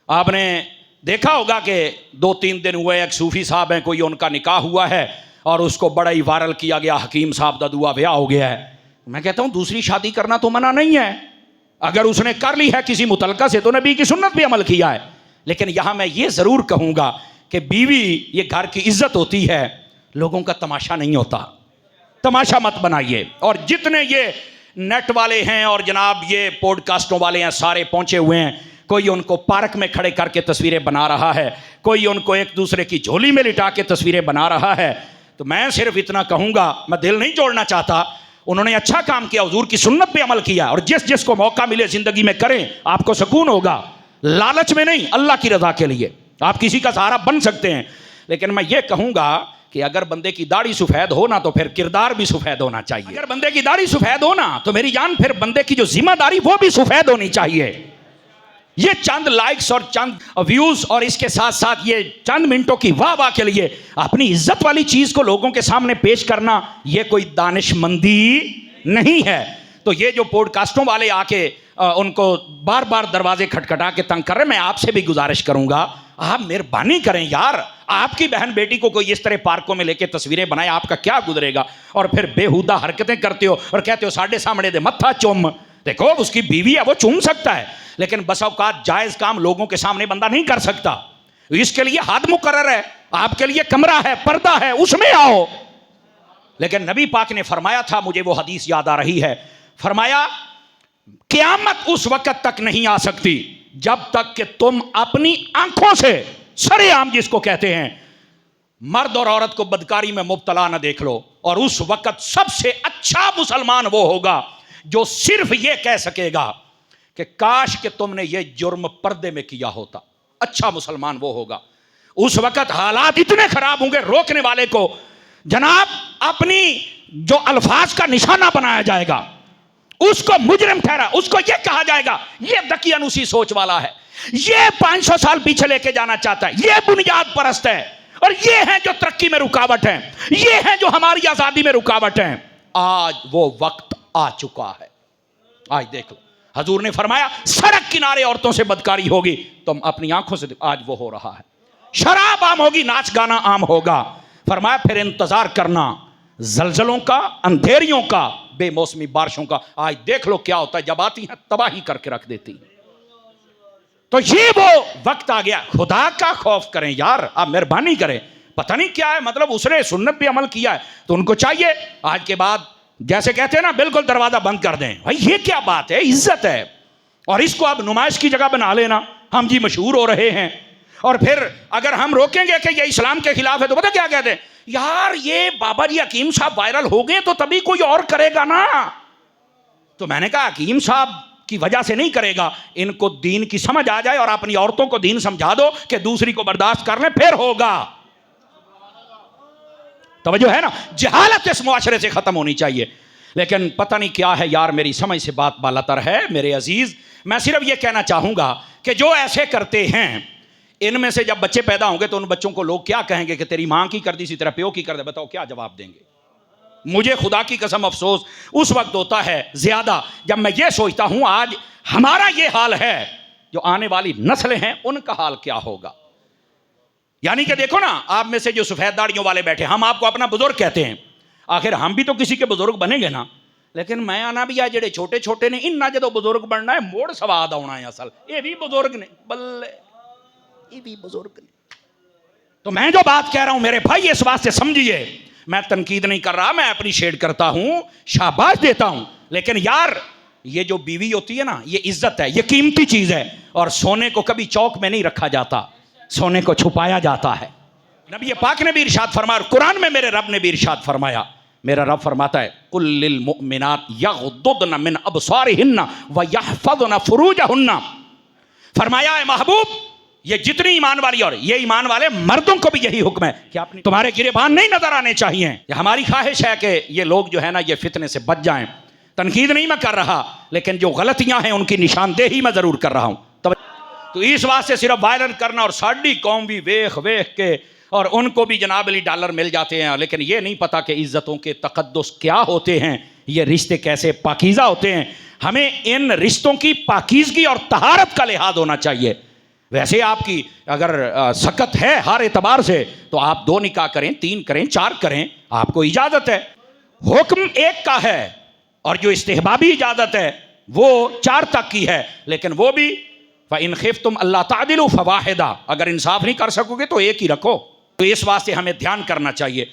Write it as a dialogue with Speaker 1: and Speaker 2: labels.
Speaker 1: आपने देखा होगा कि 2-3 दिन हुए, एक सूफी साहब हैं, कोई उनका निकाह हुआ है और उसको बड़ा ही वायरल किया गया, हकीम साहब दा दुआ ब्याह हो गया है। मैं कहता हूं दूसरी शादी करना तो मना नहीं है, अगर उसने कर ली है किसी मुतलका से तो नबी की सुन्नत भी अमल किया है। लेकिन यहां मैं ये जरूर कहूंगा कि बीवी ये घर की इज्जत होती है, लोगों का तमाशा नहीं होता। तमाशा मत बनाइए। और जितने ये नेट वाले हैं और जनाब ये पॉडकास्टों वाले हैं, सारे पहुंचे हुए हैं। कोई उनको पार्क में खड़े करके तस्वीरें बना रहा है, कोई उनको एक दूसरे की झोली में लिटा के तस्वीरें बना रहा है। तो मैं सिर्फ इतना कहूंगा, मैं दिल नहीं जोड़ना चाहता, उन्होंने अच्छा काम किया, हुजूर की सुन्नत पे अमल किया, और जिस जिसको मौका मिले जिंदगी में करें, आपको सुकून होगा। लालच में नहीं, अल्लाह की रजा के लिए आप किसी का सहारा बन सकते हैं। लेकिन मैं ये कहूंगा कि अगर बंदे की दाढ़ी सफेद हो ना तो फिर किरदार भी सफेद होना चाहिए। अगर बंदे की दाढ़ी सफेद हो ना तो मेरी जान फिर बंदे की जो जिम्मेदारी वो भी सफेद होनी चाहिए। ये चंद लाइक्स और चंद व्यूज और इसके साथ साथ ये चंद मिनटों की वाह वाह के लिए अपनी इज्जत वाली चीज को लोगों के सामने पेश करना, ये कोई दानिशमंदी नहीं है। तो ये जो पॉडकास्टों वाले आके उनको बार बार दरवाजे खटखटा के तंग कर रहे हैं, मैं आपसे भी गुजारिश करूंगा, आप मेहरबानी करें यार। आपकी बहन बेटी को कोई इस तरह पार्कों में लेके तस्वीरें बनाए, आपका क्या गुजरेगा? और फिर बेहुदा हरकतें करते हो और कहते हो साढ़े सामने दे मत्था चुम। देखो उसकी बीवी है, वो चूम सकता है, लेकिन बस औकात जायज काम लोगों के सामने बंदा नहीं कर सकता। इसके लिए हद मुकर्रर है, आपके लिए कमरा है, पर्दा है, उसमें आओ। लेकिन नबी पाक ने फरमाया था, मुझे वो हदीस याद आ रही है, फरमाया क़यामत उस वक्त तक नहीं आ सकती जब तक कि तुम अपनी आंखों से सरेआम, जिसको कहते हैं, मर्द और औरत को बदकारी में मुब्तला न देख लो। और उस वक्त सबसे अच्छा मुसलमान वो होगा जो सिर्फ ये कह सकेगा कि काश कि तुमने ये जुर्म पर्दे में किया होता। अच्छा मुसलमान वो होगा। उस वक्त हालात इतने खराब होंगे, रोकने वाले को जनाब अपनी जो अल्फाज का निशाना बनाया जाएगा, उसको मुजरिम ठहरा, उसको यह कहा जाएगा ये दकियानुसी सोच वाला है, ये 500 साल पीछे लेके जाना चाहता है, ये बुनियाद परस्त है, और ये हैं जो तरक्की में रुकावट है, ये हैं जो हमारी आजादी में रुकावट है। आज वो वक्त आ चुका है। आज देख लो, हजूर ने फरमाया सड़क किनारे औरतों से बदकारी होगी, तुम अपनी आंखों से, आज वो हो रहा है। शराब आम होगी, नाच गाना आम होगा। फरमाया फिर इंतजार करना जलजलों का, अंधेरियों का, बेमौसमी बारिशों का। आज देख लो क्या होता है, जब आती हैं तबाही करके रख देती हैं। तो ये वो वक्त आ गया। खुदा का खौफ करें यार, आप मेहरबानी करें। पता नहीं क्या है, मतलब उसने सुन्नत पे अमल किया है तो उनको चाहिए आज के बाद, जैसे कहते हैं ना, बिल्कुल दरवाजा बंद कर दें। भाई ये क्या बात है, इज्जत है, और इसको आप नुमाइश की जगह बना लेना, हम जी मशहूर हो रहे हैं। और फिर अगर हम रोकेंगे कि ये इस्लाम के खिलाफ है तो पता क्या कहते हैं, यार ये बाबा जी हकीम साहब वायरल हो गए तो तभी कोई और करेगा ना। तो मैंने कहा हकीम साहब की वजह से नहीं करेगा, इनको दीन की समझ आ जाए और अपनी औरतों को दीन समझा दो कि दूसरी को बर्दाश्त कर ले, फिर होगा। तवज्जो है ना, जहालत इस मुआशरे से खत्म होनी चाहिए। लेकिन पता नहीं क्या है यार, मेरी समझ से बात बालातर है मेरे अजीज। मैं सिर्फ यह कहना चाहूंगा कि जो ऐसे करते हैं, इनमें से जब बच्चे पैदा होंगे तो उन बच्चों को लोग क्या कहेंगे कि तेरी मां की कर दी सी, तेरा प्यो की कर दे। बताओ क्या जवाब देंगे? मुझे खुदा की कसम अफसोस उस वक्त होता है ज्यादा जब मैं ये सोचता हूं आज हमारा ये हाल है, जो आने वाली नस्लें हैं उनका हाल क्या होगा। यानी कि देखो ना, आप में से जो सफेद दाढ़ियों वाले बैठे, हम आपको अपना बुजुर्ग कहते हैं, आखिर हम भी तो किसी के बुजुर्ग बनेंगे ना। लेकिन मैं आना भी है जेडे छोटे छोटे ने, इन्ना जो बुजुर्ग बनना है, मोड़ स्वाद आना है। असल ये भी बुजुर्ग ने, बल्ले ये भी बुजुर्ग ने। तो मैं जो बात कह रहा हूं मेरे भाई, इस बात से समझिए, मैं तनकीद नहीं कर रहा, मैं अप्रिशिएट करता हूं, शाबाश देता हूं। लेकिन यार ये जो बीवी होती है ना, ये इज्जत है, ये कीमती चीज है। और सोने को कभी चौक में नहीं रखा जाता, सोने को छुपाया जाता है। नबी पाक ने भी इरशाद फरमाया, कुरान में मेरे रब ने भी इरशाद फरमाया, मेरा रब फरमाता है कुल लिल मुमिनात यग़ुद्दुन मिन अबसारिहिन्ना व यहफ़ज़्न फ़ुरूजहुन्ना। फरमाया है महबूब, ये जितनी ईमान वाली, और ये ईमान वाले मर्दों को भी यही हुक्म है कि अपनी तुम्हारे गिरेबान नहीं नजर आने चाहिए। हमारी ख्वाहिश है कि ये लोग जो है ना, ये फितने से बच जाएं। तनकीद नहीं मैं कर रहा, लेकिन जो गलतियां हैं उनकी निशानदेही मैं जरूर कर रहा हूं। तो इस वास्ते सिर्फ वायरल करना, और साड़ी कौम भी वेख वेख के, और उनको भी जनाब अली डॉलर मिल जाते हैं, लेकिन ये नहीं पता कि इज्जतों के तकद्दुस क्या होते हैं, ये रिश्ते कैसे पाकीज़ा होते हैं। हमें इन रिश्तों की पाकीज़गी और तहारत का लिहाज होना चाहिए। वैसे आपकी अगर सकत है हर एतबार से तो आप 2 निकाह करें, 3 करें, 4 करें, आपको इजाजत है। हुक्म एक का है और जो इस्तिहबाबी इजाजत है वो 4 तक की है, लेकिन वो भी फ़इन खिफ्तुम अल्ला तादिलु फ़वाहिदा, अगर इंसाफ नहीं कर सकोगे तो एक ही रखो। तो इस वास्ते हमें ध्यान करना चाहिए।